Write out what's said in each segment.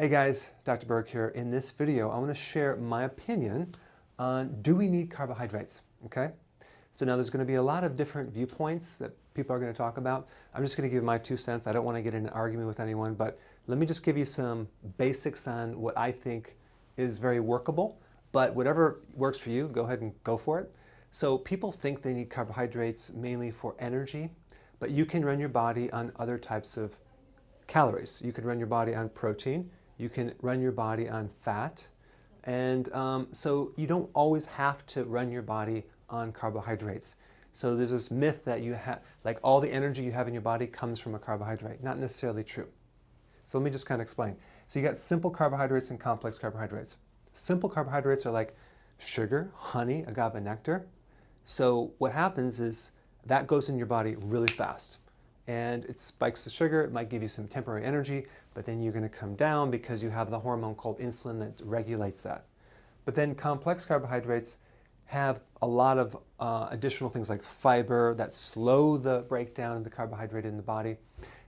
Hey guys, Dr. Berg here. In this video, I want to share my opinion on do we need carbohydrates, okay? So now there's going to be a lot of different viewpoints that people are going to talk about. I'm just going to give my 2 cents. I don't want to get in an argument with anyone, but let me just give you some basics on what I think is very workable. But whatever works for you, go ahead and go for it. So people think they need carbohydrates mainly for energy, but you can run your body on other types of calories. You can run your body on protein. You can run your body on fat. And so you don't always have to run your body on carbohydrates. So there's this myth that you have, like all the energy you have in your body comes from a carbohydrate. Not necessarily true. So let me just kind of explain. So you got simple carbohydrates and complex carbohydrates. Simple carbohydrates are like sugar, honey, agave nectar. So what happens is that goes in your body really fast. And it spikes the sugar, it might give you some temporary energy, but then you're going to come down because you have the hormone called insulin that regulates that. But then complex carbohydrates have a lot of additional things like fiber that slow the breakdown of the carbohydrate in the body.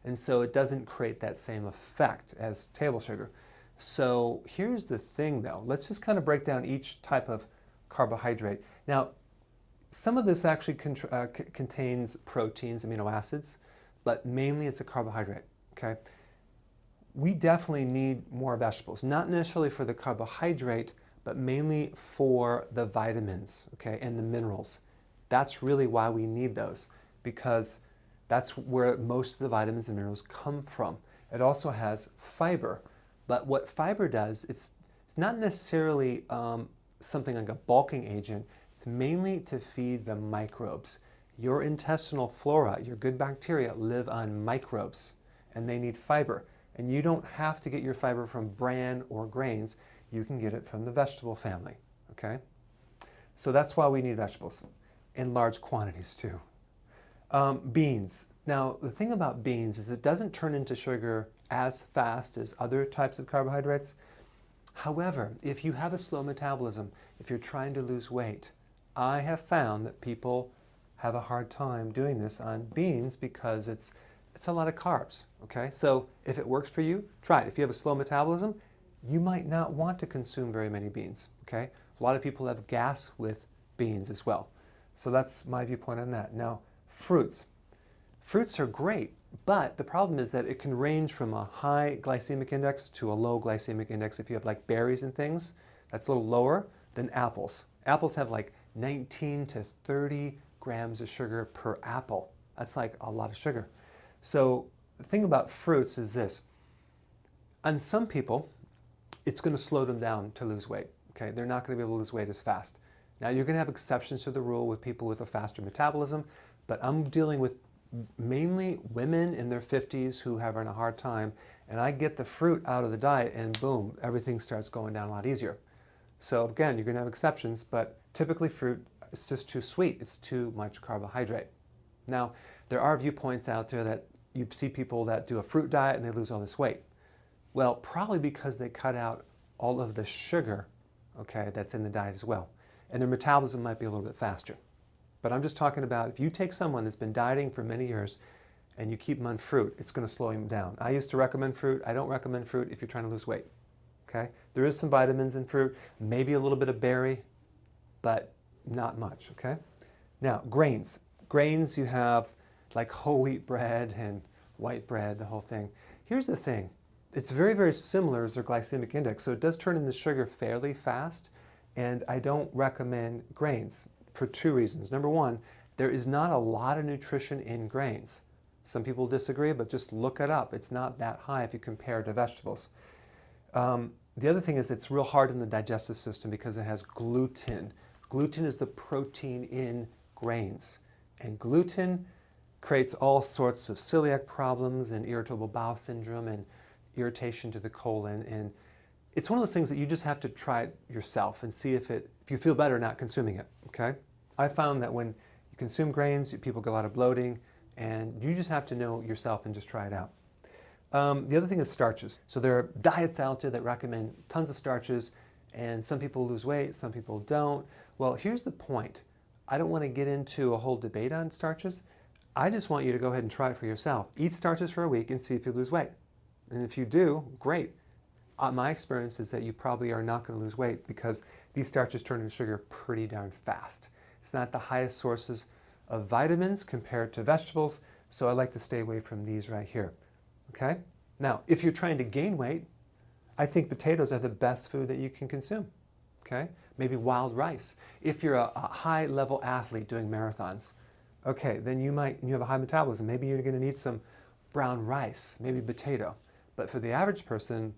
And so it doesn't create that same effect as table sugar. So here's the thing though, let's just kind of break down each type of carbohydrate. Now, some of this actually contains proteins, amino acids, but mainly it's a carbohydrate, okay? We definitely need more vegetables, not necessarily for the carbohydrate, but mainly for the vitamins, okay, and the minerals. That's really why we need those, because that's where most of the vitamins and minerals come from. It also has fiber, but what fiber does, it's not necessarily something like a bulking agent. It's mainly to feed the microbes. Your intestinal flora, your good bacteria, live on microbes, and they need fiber. And you don't have to get your fiber from bran or grains. You can get it from the vegetable family, okay? So that's why we need vegetables, in large quantities too. Beans. Now, the thing about beans is it doesn't turn into sugar as fast as other types of carbohydrates. However, if you have a slow metabolism, if you're trying to lose weight, I have found that people have a hard time doing this on beans because it's a lot of carbs, okay? So if it works for you, try it. If you have a slow metabolism, you might not want to consume very many beans, okay? A lot of people have gas with beans as well. So that's my viewpoint on that. Now, fruits. Fruits are great, but the problem is that it can range from a high glycemic index to a low glycemic index. If you have like berries and things, that's a little lower than apples. Apples have like 19 to 30 grams of sugar per apple. That's like a lot of sugar. So the thing about fruits is this. On some people, it's going to slow them down to lose weight. Okay, they're not going to be able to lose weight as fast. Now you're going to have exceptions to the rule with people with a faster metabolism, but I'm dealing with mainly women in their 50s who have a hard time, and I get the fruit out of the diet and boom, everything starts going down a lot easier. So again, you're going to have exceptions, but typically fruit, it's just too sweet. It's too much carbohydrate. Now, there are viewpoints out there that you see people that do a fruit diet and they lose all this weight. Well, probably because they cut out all of the sugar, okay, that's in the diet as well. And their metabolism might be a little bit faster. But I'm just talking about if you take someone that's been dieting for many years and you keep them on fruit, it's going to slow them down. I used to recommend fruit. I don't recommend fruit if you're trying to lose weight, okay? There is some vitamins in fruit, maybe a little bit of berry, but not much, okay? Now, grains. Grains, you have like whole wheat bread and white bread, the whole thing. Here's the thing. It's very, very similar as their glycemic index, so it does turn into sugar fairly fast, and I don't recommend grains for 2 reasons. Number one, there is not a lot of nutrition in grains. Some people disagree, but just look it up. It's not that high if you compare it to vegetables. The other thing is it's real hard in the digestive system because it has gluten. Gluten is the protein in grains, and gluten creates all sorts of celiac problems and irritable bowel syndrome and irritation to the colon, and it's one of those things that you just have to try it yourself and see if you feel better not consuming it, okay? I found that when you consume grains, people get a lot of bloating, and you just have to know yourself and just try it out. The other thing is starches. So there are diets out there that recommend tons of starches, and some people lose weight, some people don't. Well, here's the point. I don't want to get into a whole debate on starches. I just want you to go ahead and try it for yourself. Eat starches for a week and see if you lose weight. And if you do, great. my experience is that you probably are not going to lose weight because these starches turn into sugar pretty darn fast. It's not the highest sources of vitamins compared to vegetables, so I like to stay away from these right here. Okay? Now, if you're trying to gain weight, I think potatoes are the best food that you can consume. Okay? Maybe wild rice. If you're a high-level athlete doing marathons, okay, then you have a high metabolism. Maybe you're going to need some brown rice, maybe potato. But for the average person,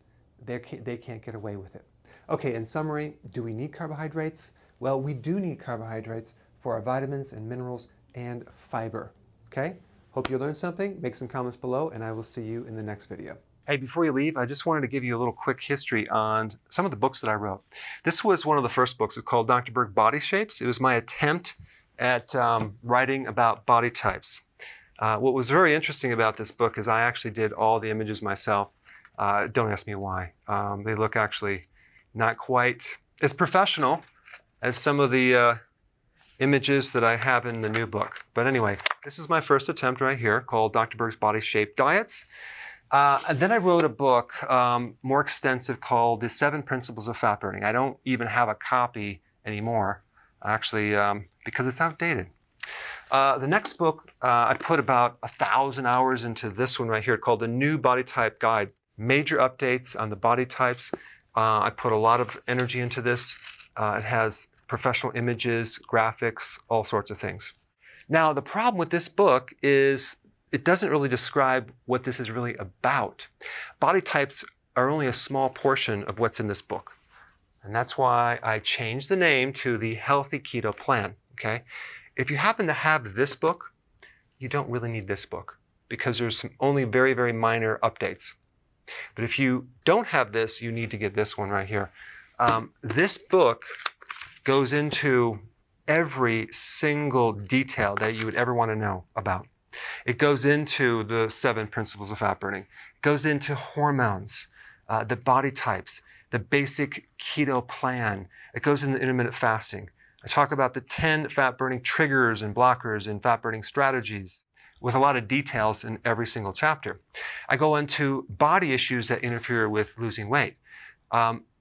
they can't get away with it. Okay, in summary, do we need carbohydrates? Well, we do need carbohydrates for our vitamins and minerals and fiber. Okay? Hope you learned something. Make some comments below, and I will see you in the next video. Hey, before you leave, I just wanted to give you a little quick history on some of the books that I wrote. This was one of the first books. It's called Dr. Berg Body Shapes. It was my attempt at writing about body types. What was very interesting about this book is I actually did all the images myself. Don't ask me why. They look actually not quite as professional as some of the images that I have in the new book. But anyway, this is my first attempt right here called Dr. Berg's Body Shape Diets. And then I wrote a book more extensive called The 7 Principles of Fat Burning. I don't even have a copy anymore, actually, because it's outdated. The next book, I put about 1,000 hours into this one right here called The New Body Type Guide. Major updates on the body types. I put a lot of energy into this. It has professional images, graphics, all sorts of things. Now, the problem with this book is it doesn't really describe what this is really about. Body types are only a small portion of what's in this book. And that's why I changed the name to the Healthy Keto Plan, okay? If you happen to have this book, you don't really need this book because there's some only very, very minor updates. But if you don't have this, you need to get this one right here. This book goes into every single detail that you would ever want to know about. It goes into the 7 principles of fat burning. It goes into hormones, the body types, the basic keto plan. It goes into intermittent fasting. I talk about the 10 fat burning triggers and blockers and fat burning strategies with a lot of details in every single chapter. I go into body issues that interfere with losing weight.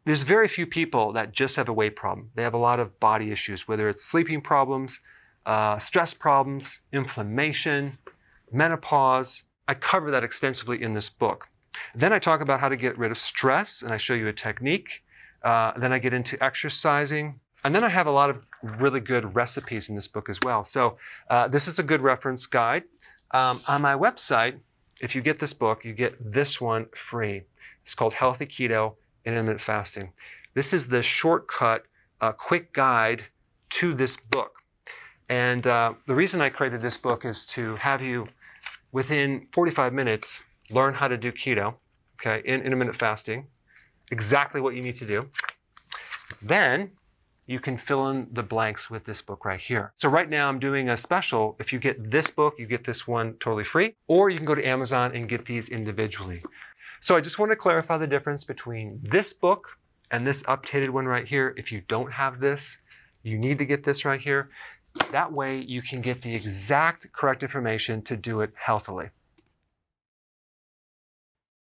There's very few people that just have a weight problem. They have a lot of body issues, whether it's sleeping problems, stress problems, inflammation, menopause. I cover that extensively in this book. Then I talk about how to get rid of stress, and I show you a technique. Then I get into exercising. And then I have a lot of really good recipes in this book as well. So this is a good reference guide. On my website, if you get this book, you get this one free. It's called Healthy Keto and Intermittent Fasting. This is the shortcut, quick guide to this book. And the reason I created this book is to have you, within 45 minutes, learn how to do keto, okay, in intermittent fasting, exactly what you need to do. Then you can fill in the blanks with this book right here. So right now I'm doing a special. If you get this book, you get this one totally free, or you can go to Amazon and get these individually. So I just want to clarify the difference between this book and this updated one right here. If you don't have this, you need to get this right here. That way you can get the exact correct information to do it healthily.